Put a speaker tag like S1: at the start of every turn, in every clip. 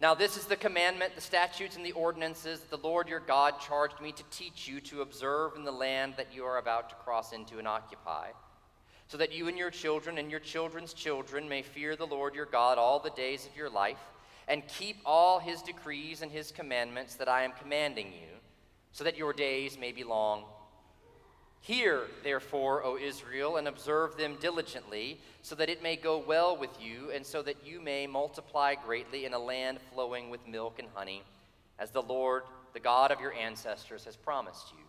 S1: Now this is the commandment, the statutes, and the ordinances that the Lord your God charged me to teach you to observe in the land that you are about to cross into and occupy, so that you and your children and your children's children may fear the Lord your God all the days of your life, and keep all his decrees and his commandments that I am commanding you, so that your days may be long. Hear, therefore, O Israel, and observe them diligently, so that it may go well with you, and so that you may multiply greatly in a land flowing with milk and honey, as the Lord, the God of your ancestors, has promised you.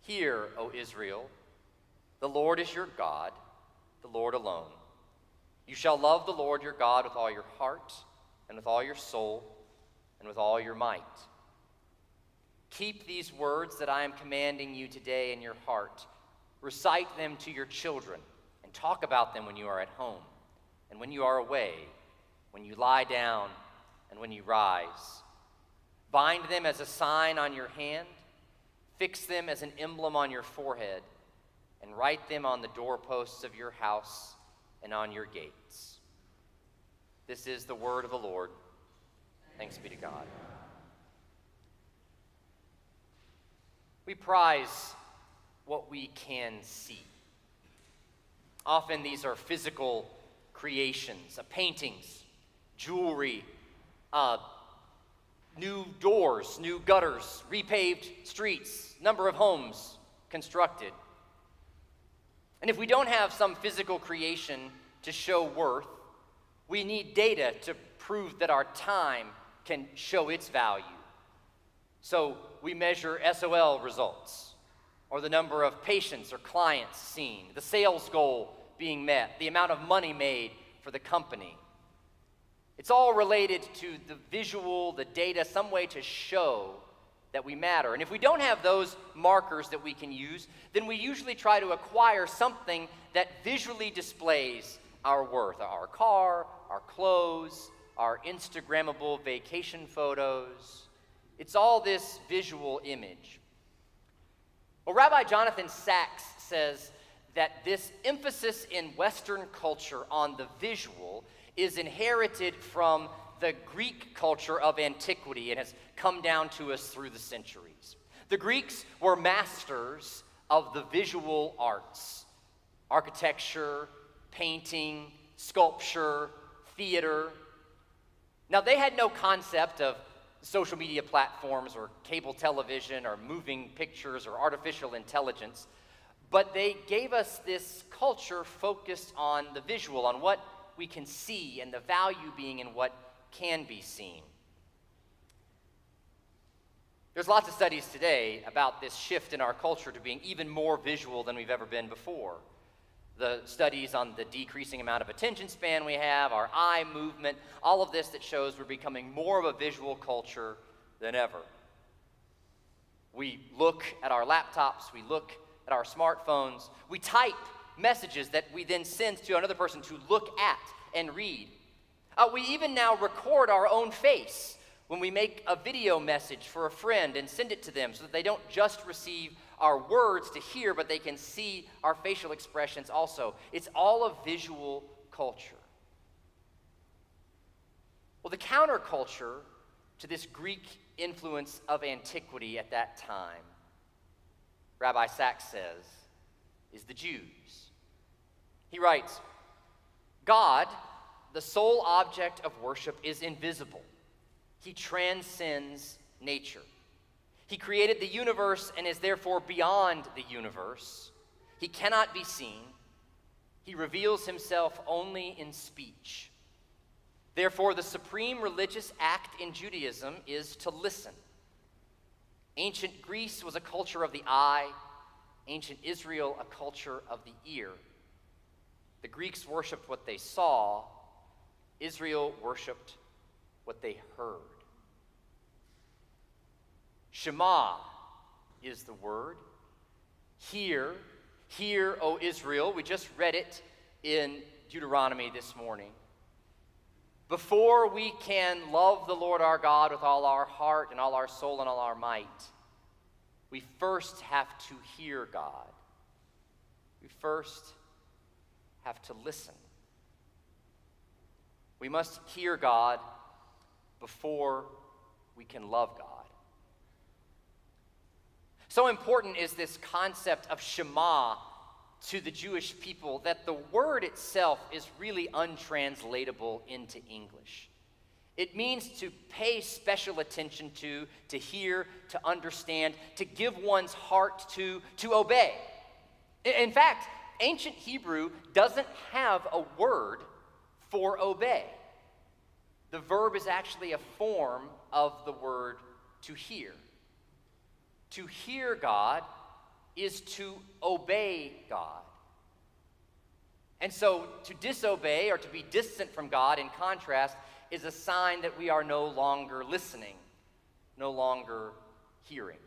S1: Hear, O Israel, the Lord is your God, the Lord alone. You shall love the Lord your God with all your heart, and with all your soul, and with all your might. Keep these words that I am commanding you today in your heart. Recite them to your children, and talk about them when you are at home, and when you are away, when you lie down, and when you rise. Bind them as a sign on your hand, fix them as an emblem on your forehead, and write them on the doorposts of your house and on your gates. This is the word of the Lord. Thanks be to God. We prize what we can see. Often these are physical creations, paintings, jewelry, new doors, new gutters, repaved streets, number of homes constructed. And if we don't have some physical creation to show worth, we need data to prove that our time can show its value. So we measure SOL results, or the number of patients or clients seen, the sales goal being met, the amount of money made for the company. It's all related to the visual, the data, some way to show that we matter. And if we don't have those markers that we can use, then we usually try to acquire something that visually displays our worth, our car, our clothes, our Instagrammable vacation photos. It's all this visual image. Well, Rabbi Jonathan Sacks says that this emphasis in Western culture on the visual is inherited from the Greek culture of antiquity and has come down to us through the centuries. The Greeks were masters of the visual arts: architecture, painting, sculpture, theater. Now, they had no concept of social media platforms or cable television or moving pictures or artificial intelligence, but they gave us this culture focused on the visual, on what we can see, and the value being in what can be seen. There's lots of studies today about this shift in our culture to being even more visual than we've ever been before. The studies on the decreasing amount of attention span we have, our eye movement, all of this that shows we're becoming more of a visual culture than ever. We look at our laptops, we look at our smartphones, we type messages that we then send to another person to look at and read. We even now record our own face when we make a video message for a friend and send it to them, so that they don't just receive our words to hear, but they can see our facial expressions also. It's all a visual culture. Well, the counterculture to this Greek influence of antiquity at that time, Rabbi Sacks says, is the Jews. He writes, God, the sole object of worship, is invisible. He transcends nature. He created the universe and is therefore beyond the universe. He cannot be seen. He reveals himself only in speech. Therefore, the supreme religious act in Judaism is to listen. Ancient Greece was a culture of the eye, ancient Israel a culture of the ear. The Greeks worshiped what they saw, Israel worshiped what they heard. Shema is the word. Hear, hear, O Israel. We just read it in Deuteronomy this morning. Before we can love the Lord our God with all our heart and all our soul and all our might, we first have to hear God. We first have to listen. We must hear God before we can love God. So important is this concept of Shema to the Jewish people that the word itself is really untranslatable into English. It means to pay special attention to hear, to understand, to give one's heart to obey. In fact, ancient Hebrew doesn't have a word for obey. The verb is actually a form of the word to hear. To hear God is to obey God. And so to disobey or to be distant from God, in contrast, is a sign that we are no longer listening, no longer hearing.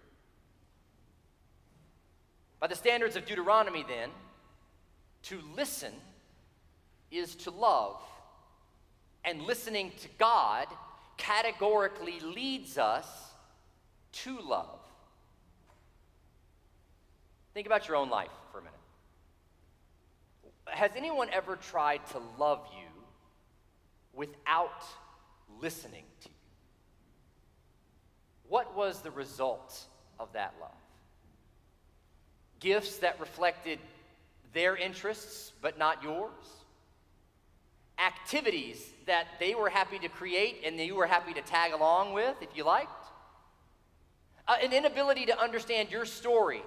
S1: By the standards of Deuteronomy, then, to listen is to love. And listening to God categorically leads us to love. Think about your own life for a minute. Has anyone ever tried to love you without listening to you? What was the result of that love? Gifts that reflected their interests but not yours? Activities that they were happy to create and that you were happy to tag along with if you liked? An inability to understand your story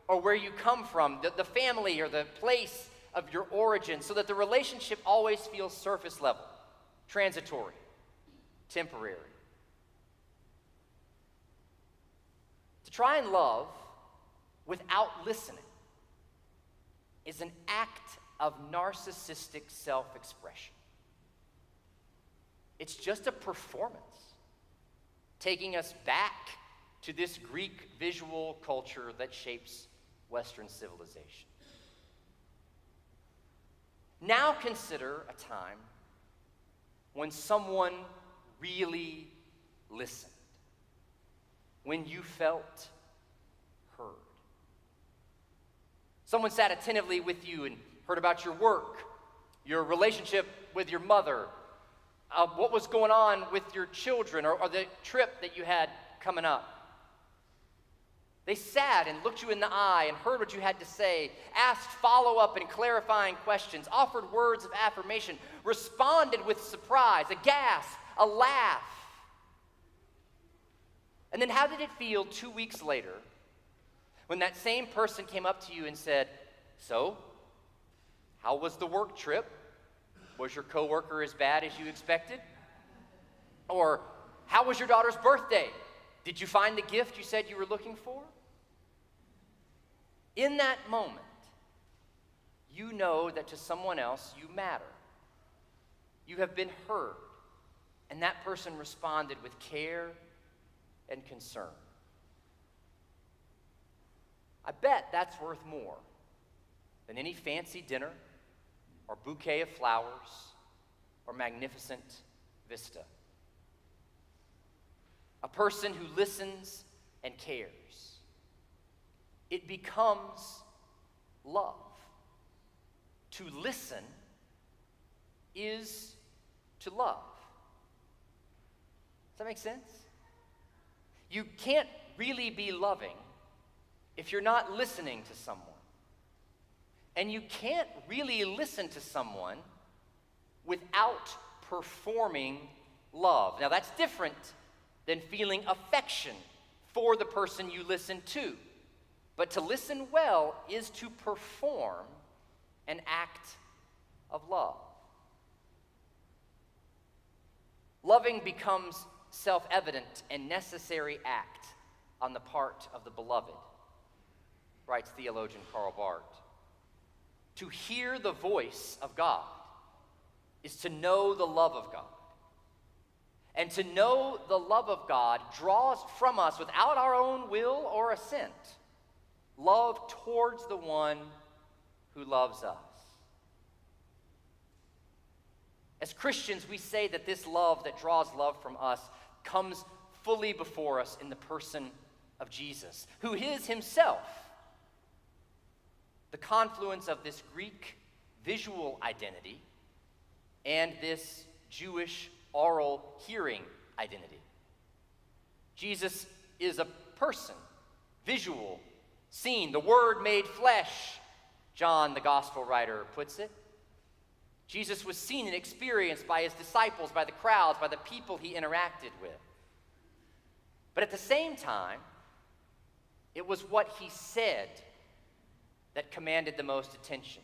S1: or where you come from, the family or the place of your origin, so that the relationship always feels surface level, transitory, temporary. To try and love without listening is an act of narcissistic self-expression. It's just a performance, taking us back to this Greek visual culture that shapes Western civilization. Now consider a time when someone really listened, when you felt heard. Someone sat attentively with you and heard about your work, your relationship with your mother, what was going on with your children, or the trip that you had coming up. They sat and looked you in the eye and heard what you had to say, asked follow-up and clarifying questions, offered words of affirmation, responded with surprise, a gasp, a laugh. And then how did it feel 2 weeks later when that same person came up to you and said, "So, how was the work trip? Was your coworker as bad as you expected?" Or, "How was your daughter's birthday? Did you find the gift you said you were looking for?" In that moment, you know that to someone else you matter. You have been heard, and that person responded with care and concern. I bet that's worth more than any fancy dinner or bouquet of flowers or magnificent vista. A person who listens and cares. It becomes love. To listen is to love. Does that make sense? You can't really be loving if you're not listening to someone. And you can't really listen to someone without performing love. Now, that's different than feeling affection for the person you listen to. But to listen well is to perform an act of love. Loving becomes self-evident and necessary act on the part of the beloved, writes theologian Karl Barth. To hear the voice of God is to know the love of God. And to know the love of God draws from us, without our own will or assent, love towards the one who loves us. As Christians, we say that this love that draws love from us comes fully before us in the person of Jesus, who is himself the confluence of this Greek visual identity and this Jewish oral hearing identity. Jesus is a person, visual, seen, the Word made flesh, John, the gospel writer, puts it. Jesus was seen and experienced by his disciples, by the crowds, by the people he interacted with. But at the same time, it was what he said that commanded the most attention.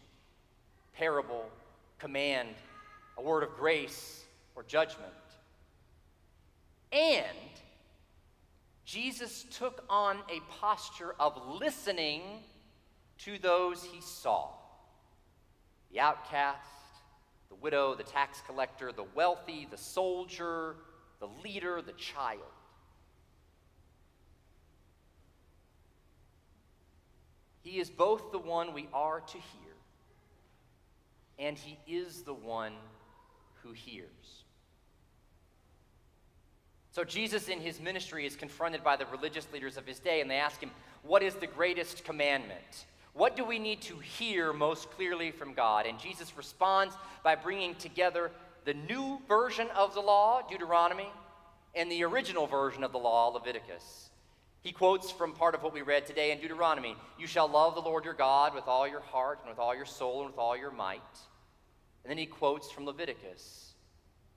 S1: Parable, command, a word of grace, or judgment. And Jesus took on a posture of listening to those he saw. The outcast, the widow, the tax collector, the wealthy, the soldier, the leader, the child. He is both the one we are to hear, and he is the one who hears. So Jesus in his ministry is confronted by the religious leaders of his day, and they ask him, what is the greatest commandment? What do we need to hear most clearly from God? And Jesus responds by bringing together the new version of the law, Deuteronomy, and the original version of the law, Leviticus. He quotes from part of what we read today in Deuteronomy. You shall love the Lord your God with all your heart and with all your soul and with all your might. And then he quotes from Leviticus.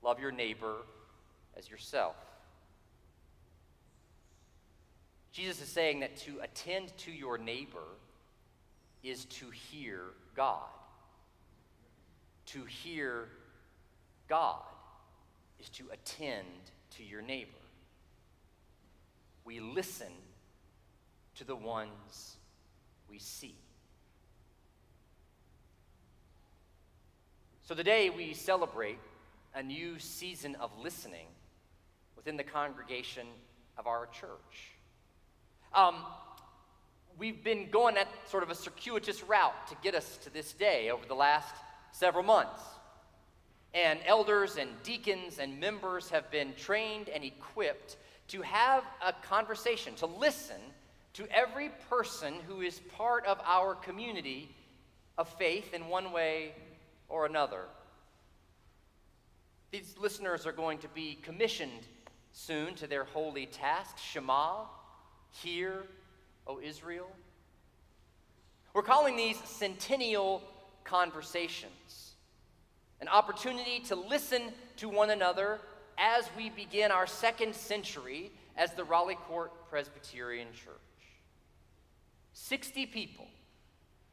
S1: Love your neighbor as yourself. Jesus is saying that to attend to your neighbor is to hear God. To hear God is to attend to your neighbor. We listen to the ones we see. So today we celebrate a new season of listening within the congregation of our church. We've been going at sort of a circuitous route to get us to this day over the last several months. And elders and deacons and members have been trained and equipped to have a conversation, to listen to every person who is part of our community of faith in one way or another. These listeners are going to be commissioned soon to their holy task, Shema, hear, O Israel. We're calling these centennial conversations, an opportunity to listen to one another as we begin our second century as the Raleigh Court Presbyterian Church. 60 people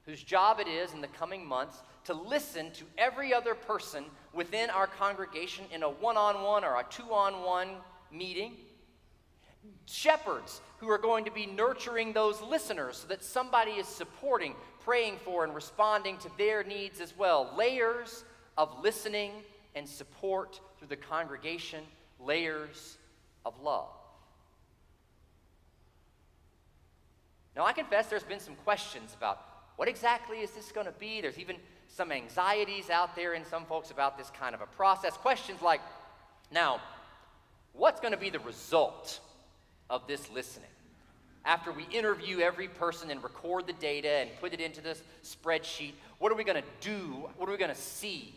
S1: whose job it is in the coming months to listen to every other person within our congregation in a one-on-one or a two-on-one meeting. Shepherds who are going to be nurturing those listeners so that somebody is supporting, praying for, and responding to their needs as well. Layers of listening and support through the congregation, layers of love. Now, I confess there's been some questions about what exactly is this going to be. There's even some anxieties out there in some folks about this kind of a process. Questions like, now, what's going to be the result of this listening? After we interview every person and record the data and put it into this spreadsheet, what are we going to do? What are we going to see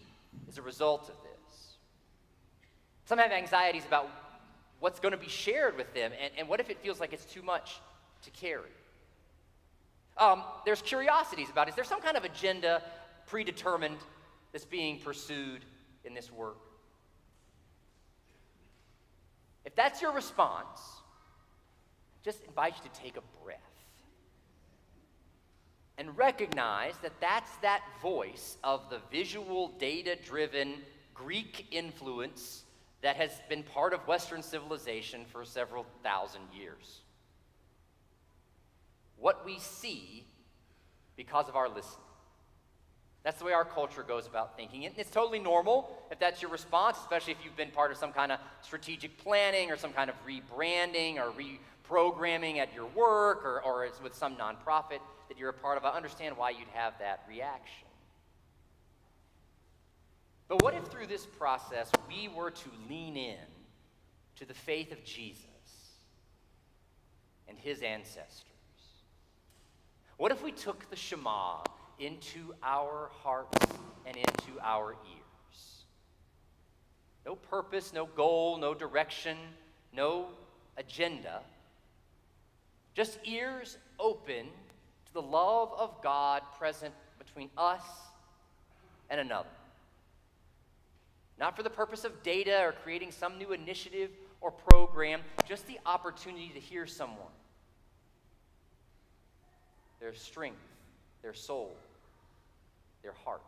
S1: as a result of this? Some have anxieties about what's going to be shared with them, and what if it feels like it's too much to carry? There's curiosities about, is there some kind of agenda predetermined that's being pursued in this work? If that's your response, just invite you to take a breath and recognize that that's that voice of the visual, data-driven Greek influence that has been part of Western civilization for several thousand years. What we see because of our listening. That's the way our culture goes about thinking. And it's totally normal if that's your response, especially if you've been part of some kind of strategic planning or some kind of rebranding or reprogramming at your work or it's with some nonprofit that you're a part of. I understand why you'd have that reaction. But what if through this process we were to lean in to the faith of Jesus and his ancestors? What if we took the Shema into our hearts and into our ears? No purpose, no goal, no direction, no agenda. Just ears open to the love of God present between us and another. Not for the purpose of data or creating some new initiative or program, just the opportunity to hear someone, their strength, their soul, their heart.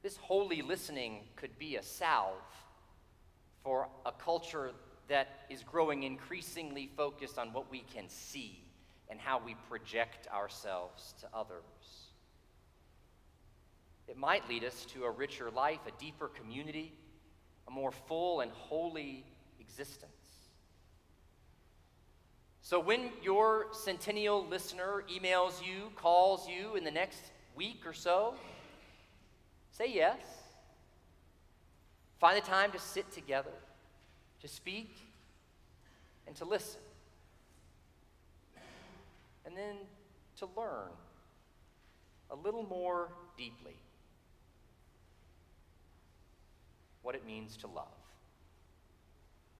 S1: This holy listening could be a salve for a culture that is growing increasingly focused on what we can see and how we project ourselves to others. It might lead us to a richer life, a deeper community, a more full and holy existence. So when your centennial listener emails you, calls you in the next week or so, say yes. Find the time to sit together, to speak, and to listen. And then to learn a little more deeply what it means to love.